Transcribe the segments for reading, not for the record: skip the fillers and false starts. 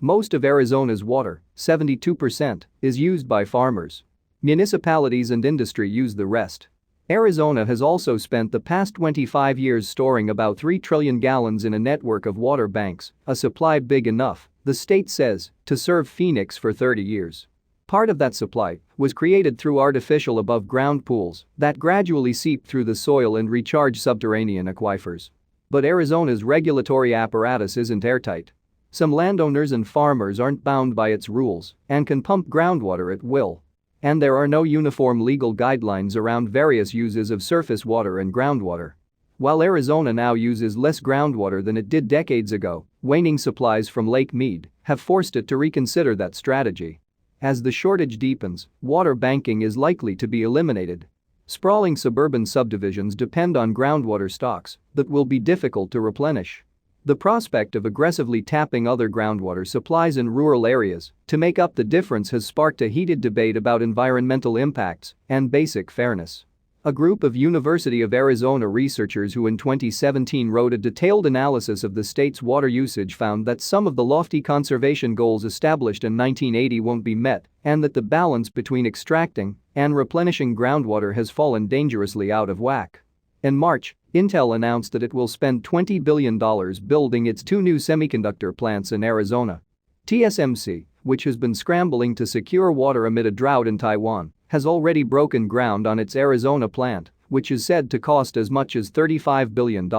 Most of Arizona's water, 72%, is used by farmers. Municipalities and industry use the rest. Arizona has also spent the past 25 years storing about 3 trillion gallons in a network of water banks, a supply big enough, the state says, to serve Phoenix for 30 years. Part of that supply was created through artificial above-ground pools that gradually seep through the soil and recharge subterranean aquifers. But Arizona's regulatory apparatus isn't airtight. Some landowners and farmers aren't bound by its rules and can pump groundwater at will. And there are no uniform legal guidelines around various uses of surface water and groundwater. While Arizona now uses less groundwater than it did decades ago, waning supplies from Lake Mead have forced it to reconsider that strategy. As the shortage deepens, water banking is likely to be eliminated. Sprawling suburban subdivisions depend on groundwater stocks that will be difficult to replenish. The prospect of aggressively tapping other groundwater supplies in rural areas to make up the difference has sparked a heated debate about environmental impacts and basic fairness. A group of University of Arizona researchers who in 2017 wrote a detailed analysis of the state's water usage found that some of the lofty conservation goals established in 1980 won't be met and that the balance between extracting and replenishing groundwater has fallen dangerously out of whack. In March, Intel announced that it will spend $20 billion building its 2 new semiconductor plants in Arizona. TSMC, which has been scrambling to secure water amid a drought in Taiwan, has already broken ground on its Arizona plant, which is said to cost as much as $35 billion.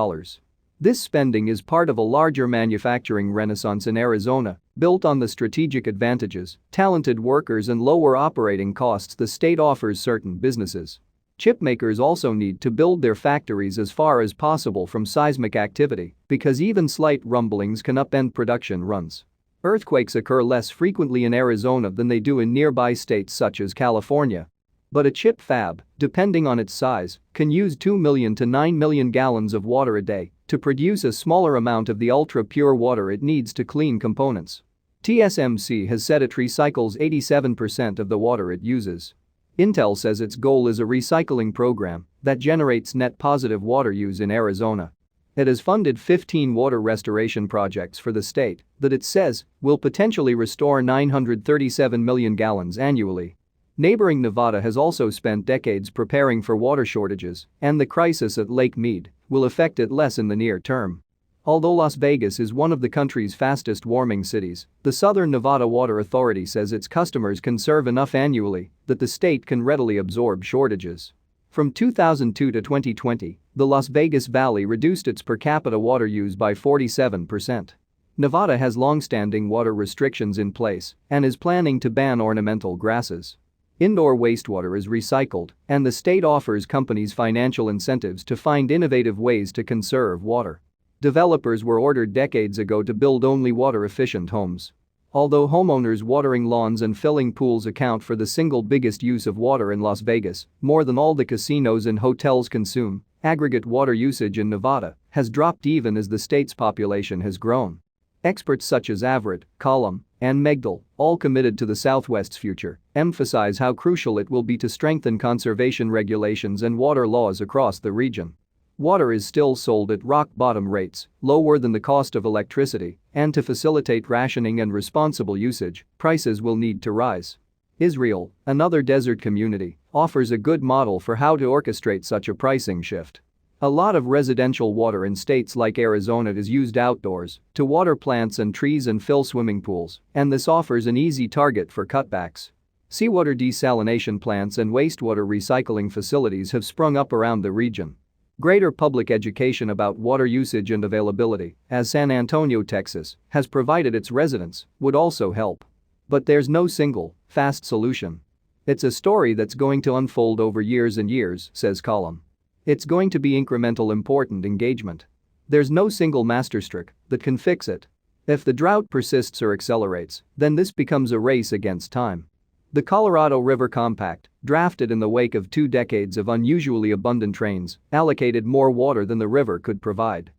This spending is part of a larger manufacturing renaissance in Arizona, built on the strategic advantages, talented workers and lower operating costs the state offers certain businesses. Chipmakers also need to build their factories as far as possible from seismic activity because even slight rumblings can upend production runs. Earthquakes occur less frequently in Arizona than they do in nearby states such as California. But a chip fab, depending on its size, can use 2 million to 9 million gallons of water a day to produce a smaller amount of the ultra-pure water it needs to clean components. TSMC has said it recycles 87% of the water it uses. Intel says its goal is a recycling program that generates net positive water use in Arizona. It has funded 15 water restoration projects for the state that it says will potentially restore 937 million gallons annually. Neighboring Nevada has also spent decades preparing for water shortages, and the crisis at Lake Mead will affect it less in the near term. Although Las Vegas is one of the country's fastest warming cities, the Southern Nevada Water Authority says its customers conserve enough annually that the state can readily absorb shortages. From 2002 to 2020, the Las Vegas Valley reduced its per capita water use by 47%. Nevada has longstanding water restrictions in place and is planning to ban ornamental grasses. Indoor wastewater is recycled, and the state offers companies financial incentives to find innovative ways to conserve water. Developers were ordered decades ago to build only water-efficient homes. Although homeowners watering lawns and filling pools account for the single biggest use of water in Las Vegas, more than all the casinos and hotels consume, aggregate water usage in Nevada has dropped even as the state's population has grown. Experts such as Everett, Collum, and Megdal, all committed to the Southwest's future, emphasize how crucial it will be to strengthen conservation regulations and water laws across the region. Water is still sold at rock-bottom rates, lower than the cost of electricity, and to facilitate rationing and responsible usage, prices will need to rise. Israel, another desert community, offers a good model for how to orchestrate such a pricing shift. A lot of residential water in states like Arizona is used outdoors to water plants and trees and fill swimming pools, and this offers an easy target for cutbacks. Seawater desalination plants and wastewater recycling facilities have sprung up around the region. Greater public education about water usage and availability, as San Antonio, Texas, has provided its residents, would also help. But there's no single, fast solution. It's a story that's going to unfold over years and years, says Collum. It's going to be incremental important engagement. There's no single masterstroke that can fix it. If the drought persists or accelerates, then this becomes a race against time. The Colorado River Compact, drafted in the wake of 2 decades of unusually abundant rains, allocated more water than the river could provide.